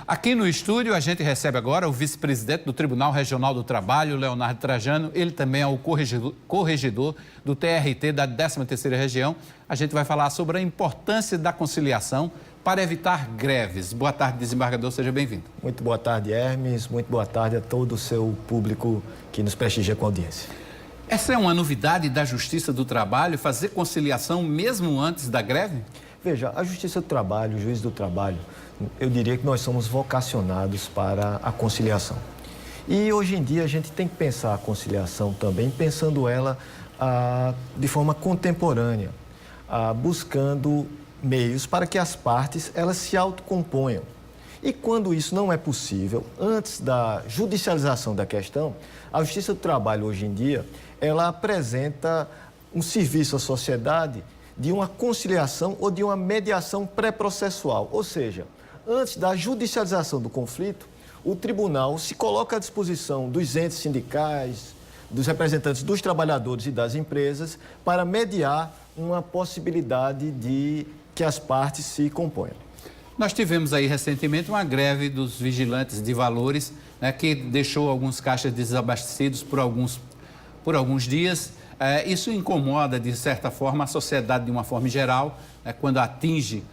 Aqui no estúdio, a gente recebe agora o vice-presidente do Tribunal Regional do Trabalho, Leonardo Trajano. Ele também é o corregedor do TRT da 13ª Região. A gente vai falar sobre a importância da conciliação para evitar greves. Boa tarde, desembargador, seja bem-vindo. Muito boa tarde, Hermes. Muito boa tarde a todo o seu público que nos prestigia com audiência. Essa é uma novidade da Justiça do Trabalho, fazer conciliação mesmo antes da greve? Veja, a Justiça do Trabalho, o Juiz do Trabalho, eu diria que nós somos vocacionados para a conciliação. E hoje em dia a gente tem que pensar a conciliação também, pensando ela de forma contemporânea, buscando meios para que as partes elas se autocomponham. E quando isso não é possível, antes da judicialização da questão, a Justiça do Trabalho hoje em dia, ela apresenta um serviço à sociedade de uma conciliação ou de uma mediação pré-processual, ou seja, antes da judicialização do conflito, o tribunal se coloca à disposição dos entes sindicais, dos representantes dos trabalhadores e das empresas para mediar uma possibilidade de que as partes se componham. Nós tivemos aí recentemente uma greve dos vigilantes de valores, né, que deixou alguns caixas desabastecidos por alguns dias. Isso incomoda, de certa forma, a sociedade de uma forma geral, quando atinge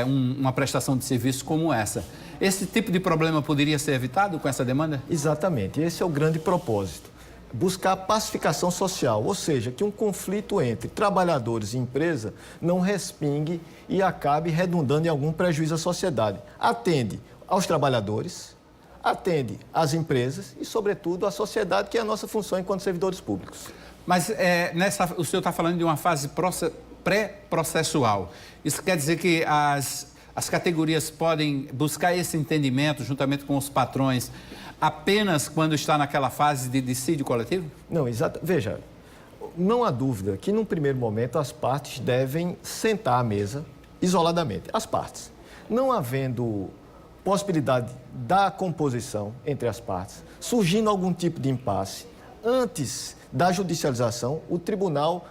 uma prestação de serviço como essa. Esse tipo de problema poderia ser evitado com essa demanda? Exatamente, esse é o grande propósito. Buscar a pacificação social, ou seja, que um conflito entre trabalhadores e empresa não respingue e acabe redundando em algum prejuízo à sociedade. Atende aos trabalhadores, atende às empresas e, sobretudo, à sociedade, que é a nossa função enquanto servidores públicos. Mas o senhor está falando de uma fase pré-processual. Isso quer dizer que as categorias podem buscar esse entendimento juntamente com os patrões apenas quando está naquela fase de dissídio coletivo? Não, exato. Veja, não há dúvida que, num primeiro momento, as partes devem sentar à mesa isoladamente. As partes. Não havendo possibilidade da composição entre as partes, surgindo algum tipo de impasse, antes da judicialização, o tribunal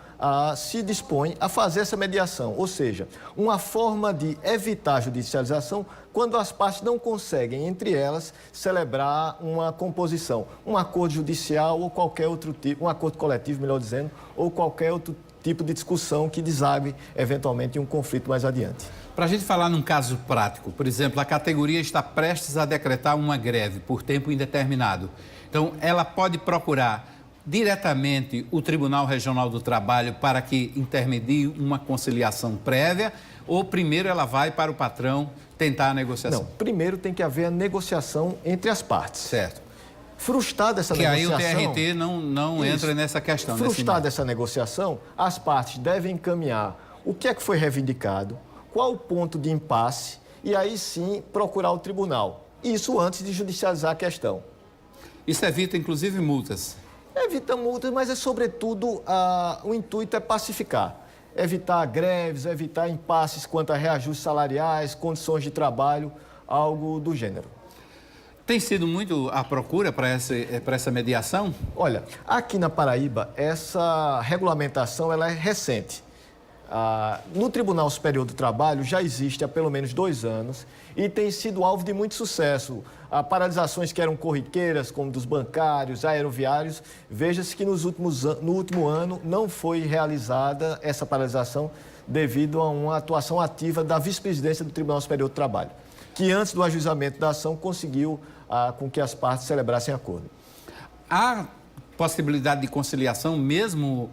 se dispõe a fazer essa mediação, ou seja, uma forma de evitar a judicialização quando as partes não conseguem, entre elas, celebrar uma composição, um acordo judicial ou qualquer outro tipo, um acordo coletivo, melhor dizendo, ou qualquer outro tipo de discussão que desague, eventualmente, em um conflito mais adiante. Para a gente falar num caso prático, por exemplo, a categoria está prestes a decretar uma greve por tempo indeterminado. Então, ela pode procurar diretamente o Tribunal Regional do Trabalho para que intermedie uma conciliação prévia, ou primeiro ela vai para o patrão tentar a negociação? Não, primeiro tem que haver a negociação entre as partes. Certo. Frustrada essa negociação... Que aí o TRT não entra nessa questão. Frustrada essa negociação, as partes devem encaminhar o que é que foi reivindicado, qual o ponto de impasse, e aí sim procurar o tribunal. Isso antes de judicializar a questão. Isso evita, inclusive, multas? Evita multas, mas é sobretudo o intuito é pacificar. Evitar greves, evitar impasses quanto a reajustes salariais, condições de trabalho, algo do gênero. Tem sido muito a procura para essa mediação? Olha, aqui na Paraíba, essa regulamentação ela é recente. No Tribunal Superior do Trabalho já existe há pelo menos 2 anos e tem sido alvo de muito sucesso. Paralisações que eram corriqueiras, como dos bancários, aeroviários, veja-se que no último ano não foi realizada essa paralisação devido a uma atuação ativa da vice-presidência do Tribunal Superior do Trabalho, que antes do ajuizamento da ação conseguiu com que as partes celebrassem acordo. Há possibilidade de conciliação mesmo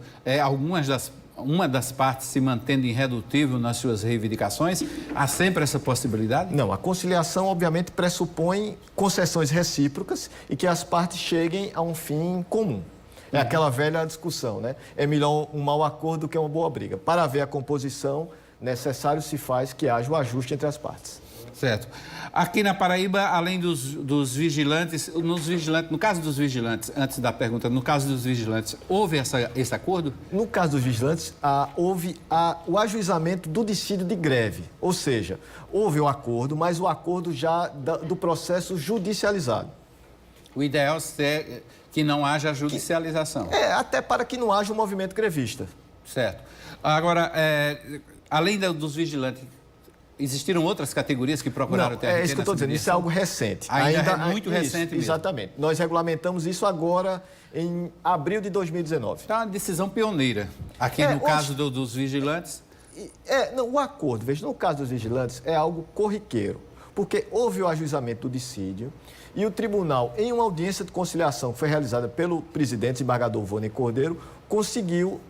uma das partes se mantendo irredutível nas suas reivindicações? Há sempre essa possibilidade? Não, a conciliação obviamente pressupõe concessões recíprocas e que as partes cheguem a um fim comum. É aquela velha discussão, né? É melhor um mau acordo do que uma boa briga. Para haver a composição, necessário se faz que haja o ajuste entre as partes. Certo. Aqui na Paraíba, além dos vigilantes, no caso dos vigilantes, antes da pergunta, no caso dos vigilantes, houve esse acordo? No caso dos vigilantes, houve o ajuizamento do dissídio de greve, ou seja, houve o acordo, mas o acordo já do processo judicializado. O ideal é que não haja judicialização. Até para que não haja um movimento grevista. Certo. Agora, além dos vigilantes, existiram outras categorias que procuraram ter É isso que eu estou dizendo, isso é algo recente. Ainda é muito recente mesmo. Exatamente. Nós regulamentamos isso agora em abril de 2019. Então, é uma decisão pioneira. Aqui no caso dos vigilantes... O acordo, veja, no caso dos vigilantes, é algo corriqueiro, porque houve o ajuizamento do dissídio e o tribunal, em uma audiência de conciliação que foi realizada pelo presidente desembargador Vônei Cordeiro, conseguiu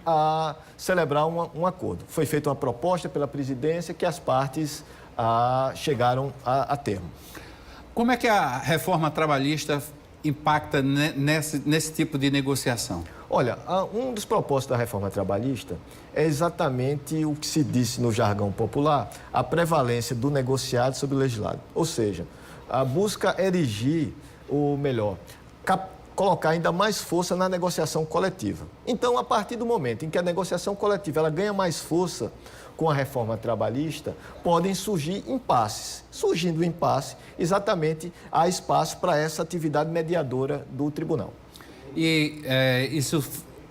celebrar um acordo. Foi feita uma proposta pela presidência que as partes chegaram a termo. Como é que a reforma trabalhista impacta nesse tipo de negociação? Olha, um dos propósitos da reforma trabalhista é exatamente o que se disse no jargão popular, a prevalência do negociado sobre o legislado. Ou seja, a busca erigir, ou melhor, colocar ainda mais força na negociação coletiva. Então, a partir do momento em que a negociação coletiva ela ganha mais força com a reforma trabalhista, podem surgir impasses. Surgindo o impasse, exatamente há espaço para essa atividade mediadora do tribunal. E isso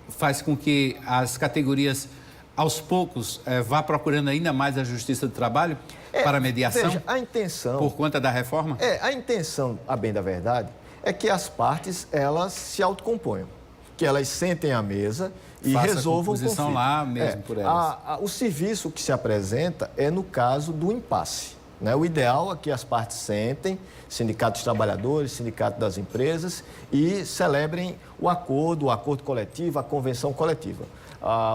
faz com que as categorias, aos poucos, vá procurando ainda mais a Justiça do Trabalho para a mediação? Veja, a intenção... Por conta da reforma? A intenção, a bem da verdade, é que as partes, elas se autocomponham. Que elas sentem à mesa e resolvam o conflito. Lá mesmo por elas. O serviço que se apresenta é no caso do impasse. Né? O ideal é que as partes sentem, sindicato dos trabalhadores, sindicato das empresas, e celebrem o acordo coletivo, a convenção coletiva.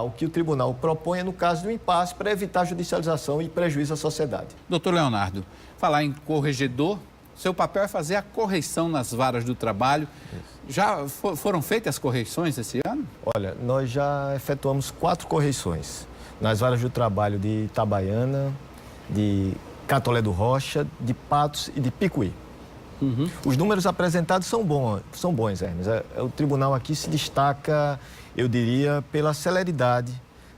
O que o tribunal propõe é no caso do impasse para evitar judicialização e prejuízo à sociedade. Doutor Leonardo, falar em corregedor, seu papel é fazer a correição nas varas do trabalho. Já foram feitas as correições esse ano? Olha, nós já efetuamos 4 correições nas varas do trabalho de Itabaiana, de Catolé do Rocha, de Patos e de Picuí. Uhum. Os números apresentados são bons, Hermes. O tribunal aqui se destaca, eu diria, pela celeridade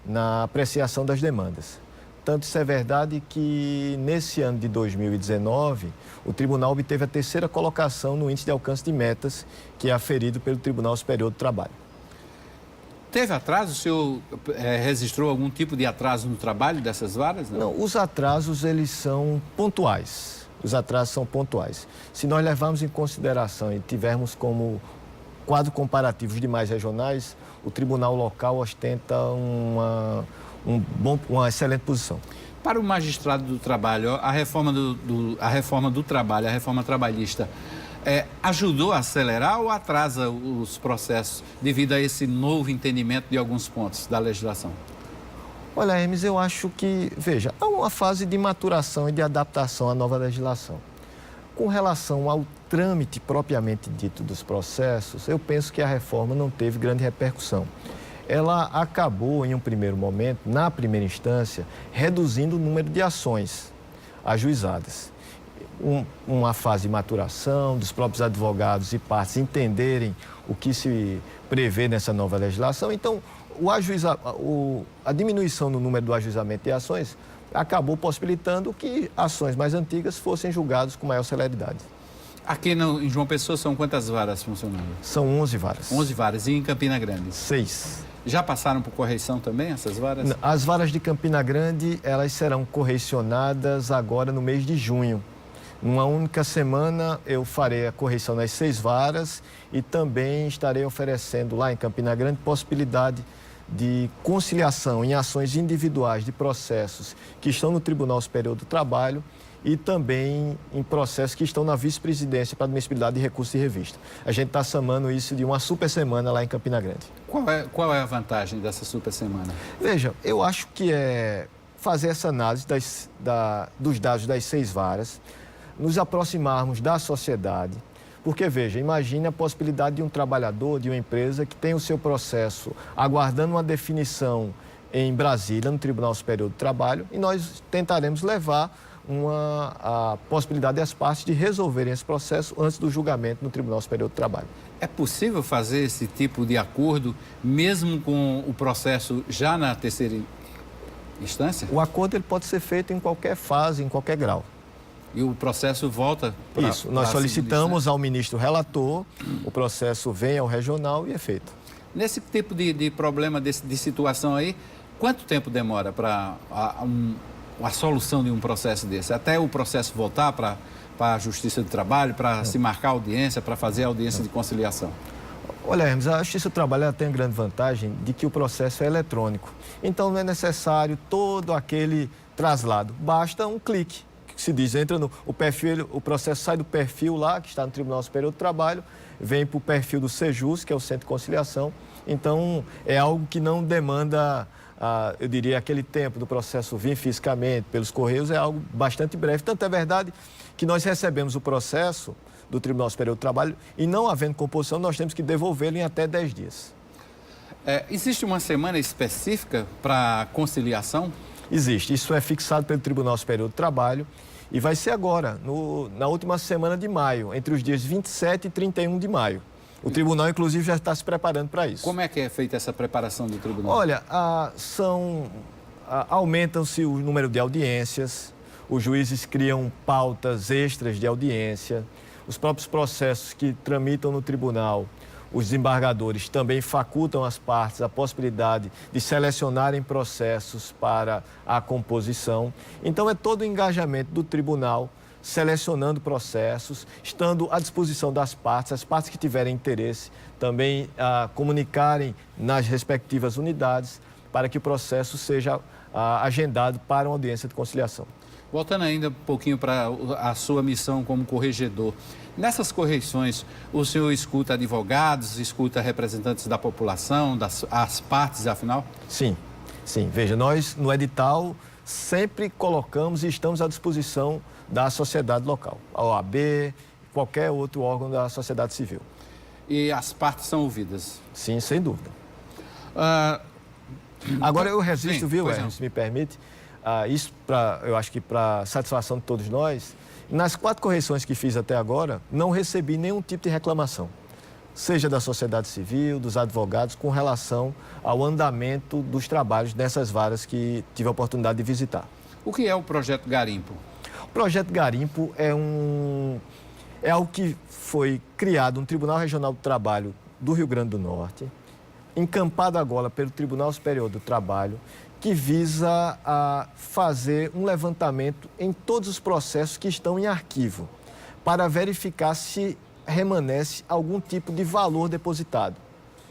na apreciação das demandas. Tanto isso é verdade que, nesse ano de 2019, o tribunal obteve a 3ª colocação no índice de alcance de metas, que é aferido pelo Tribunal Superior do Trabalho. Teve atraso? O senhor registrou algum tipo de atraso no trabalho dessas varas? Não, os atrasos, eles são pontuais. Os atrasos são pontuais. Se nós levarmos em consideração e tivermos como quadro comparativo os demais regionais, o tribunal local ostenta uma excelente posição. Para o magistrado do trabalho, a reforma do trabalho, a reforma trabalhista, ajudou a acelerar ou atrasa os processos devido a esse novo entendimento de alguns pontos da legislação? Olha, Hermes, eu acho que, veja, há uma fase de maturação e de adaptação à nova legislação. Com relação ao trâmite propriamente dito dos processos, eu penso que a reforma não teve grande repercussão. Ela acabou, em um primeiro momento, na primeira instância, reduzindo o número de ações ajuizadas. Uma fase de maturação, dos próprios advogados e partes entenderem o que se prevê nessa nova legislação. Então, a diminuição no número do ajuizamento de ações acabou possibilitando que ações mais antigas fossem julgadas com maior celeridade. Aqui em João Pessoa são quantas varas funcionando? São 11 varas. 11 varas. E em Campina Grande? 6. Já passaram por correição também, essas varas? As varas de Campina Grande, elas serão correicionadas agora no mês de junho. Numa única semana, eu farei a correição nas 6 varas e também estarei oferecendo lá em Campina Grande possibilidade de conciliação em ações individuais de processos que estão no Tribunal Superior do Trabalho e também em processos que estão na vice-presidência para admissibilidade de recurso de revista. A gente está chamando isso de uma super semana lá em Campina Grande. Qual é a vantagem dessa super semana? Veja, eu acho que é fazer essa análise dos dados das 6 varas, nos aproximarmos da sociedade, porque, veja, imagine a possibilidade de um trabalhador, de uma empresa que tem o seu processo aguardando uma definição em Brasília, no Tribunal Superior do Trabalho, e nós tentaremos levar a possibilidade das partes de resolverem esse processo antes do julgamento no Tribunal Superior do Trabalho. É possível fazer esse tipo de acordo mesmo com o processo já na 3ª instância? O acordo ele pode ser feito em qualquer fase, em qualquer grau. E o processo volta para... Isso, nós solicitamos ao ministro relator, o processo vem ao regional e é feito. Nesse tipo de problema, de situação aí, quanto tempo demora para a solução de um processo desse? Até o processo voltar para a Justiça do Trabalho, para se marcar audiência, para fazer audiência de conciliação? Olha, Hermes, a Justiça do Trabalho ela tem a grande vantagem de que o processo é eletrônico. Então, não é necessário todo aquele traslado. Basta um clique, que se diz, entra no o perfil, o processo sai do perfil lá, que está no Tribunal Superior do Trabalho, vem para o perfil do Sejus, que é o Centro de Conciliação. Então, é algo que não demanda, eu diria, aquele tempo do processo vir fisicamente pelos Correios, é algo bastante breve. Tanto é verdade que nós recebemos o processo do Tribunal Superior do Trabalho e, não havendo composição, nós temos que devolvê-lo em até 10 dias. Existe uma semana específica para conciliação? Existe. Isso é fixado pelo Tribunal Superior do Trabalho e vai ser agora, na última semana de maio, entre os dias 27 e 31 de maio. O tribunal, inclusive, já está se preparando para isso. Como é que é feita essa preparação do tribunal? Olha, aumentam-se o número de audiências, os juízes criam pautas extras de audiência, os próprios processos que tramitam no tribunal, os desembargadores também facultam às partes a possibilidade de selecionarem processos para a composição. Então, é todo o engajamento do tribunal, selecionando processos, estando à disposição das partes, as partes que tiverem interesse também comunicarem nas respectivas unidades para que o processo seja agendado para uma audiência de conciliação. Voltando ainda um pouquinho para a sua missão como corregedor, nessas correições o senhor escuta advogados, escuta representantes da população, as partes, afinal? Sim, sim. Veja, nós no edital sempre colocamos e estamos à disposição da sociedade local, a OAB, qualquer outro órgão da sociedade civil. E as partes são ouvidas? Sim, sem dúvida. Agora eu resisto, viu, Hermes, se me permite, isso eu acho que para satisfação de todos nós, nas 4 correições que fiz até agora, não recebi nenhum tipo de reclamação, seja da sociedade civil, dos advogados, com relação ao andamento dos trabalhos nessas varas que tive a oportunidade de visitar. O que é o Projeto Garimpo? O Projeto Garimpo é algo que foi criado no Tribunal Regional do Trabalho do Rio Grande do Norte, encampado agora pelo Tribunal Superior do Trabalho, que visa fazer um levantamento em todos os processos que estão em arquivo, para verificar se remanesce algum tipo de valor depositado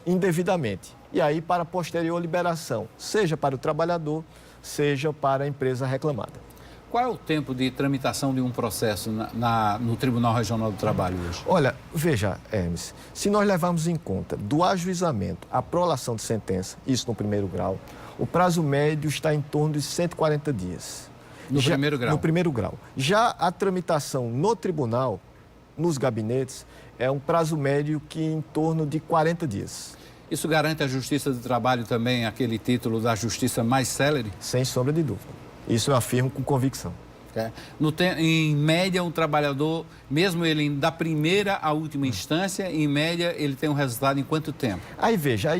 indevidamente. E aí, para posterior liberação, seja para o trabalhador, seja para a empresa reclamada. Qual é o tempo de tramitação de um processo no Tribunal Regional do Trabalho hoje? Olha, veja, Hermes, se nós levarmos em conta do ajuizamento à prolação de sentença, isso no primeiro grau, o prazo médio está em torno de 140 dias. No primeiro grau? No primeiro grau. Já a tramitação no tribunal, nos gabinetes, é um prazo médio que em torno de 40 dias. Isso garante à Justiça do Trabalho também aquele título da justiça mais célere? Sem sombra de dúvida. Isso eu afirmo com convicção. Em média, um trabalhador, mesmo ele da primeira à última instância, em média, ele tem um resultado em quanto tempo? Aí veja,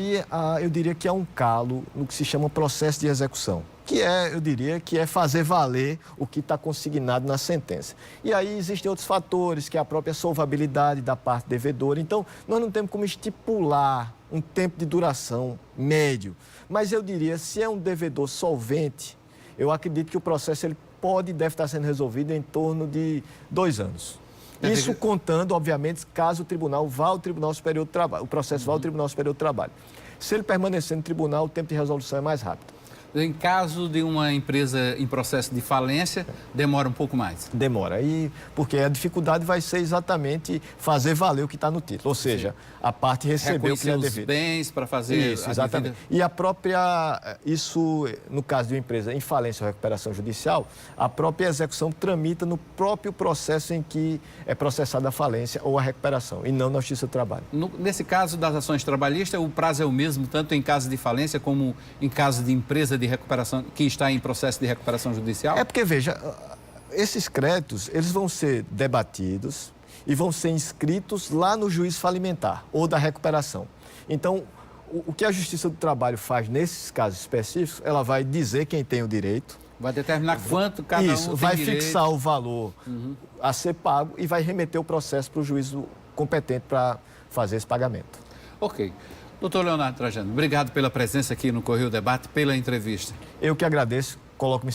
eu diria que é um calo no que se chama processo de execução, que eu diria que é fazer valer o que está consignado na sentença. E aí existem outros fatores, que é a própria solvabilidade da parte devedora. Então, nós não temos como estipular um tempo de duração médio. Mas eu diria, se é um devedor solvente, eu acredito que o processo deve estar sendo resolvido em torno de 2 anos. Isso contando, obviamente, caso o tribunal vá ao Tribunal Superior do Trabalho, o processo vá ao Tribunal Superior do Trabalho. Se ele permanecer no tribunal, o tempo de resolução é mais rápido. Em caso de uma empresa em processo de falência, demora um pouco mais? Demora, porque a dificuldade vai ser exatamente fazer valer o que está no título, ou seja, a parte receber o que é devido. Reconhecer os bens para fazer... Isso, exatamente. E isso, no caso de uma empresa em falência ou recuperação judicial, a própria execução tramita no próprio processo em que é processada a falência ou a recuperação, e não na Justiça do Trabalho. Nesse caso das ações trabalhistas, o prazo é o mesmo, tanto em caso de falência como em caso de empresa de recuperação, que está em processo de recuperação judicial? É porque, veja, esses créditos, eles vão ser debatidos e vão ser inscritos lá no juiz falimentar ou da recuperação. Então, o que a Justiça do Trabalho faz nesses casos específicos, ela vai dizer quem tem o direito. Vai determinar quanto cada um tem direito. Vai fixar o valor a ser pago e vai remeter o processo para o juiz competente para fazer esse pagamento. Ok. Doutor Leonardo Trajano, obrigado pela presença aqui no Correio Debate, pela entrevista. Eu que agradeço, coloco-me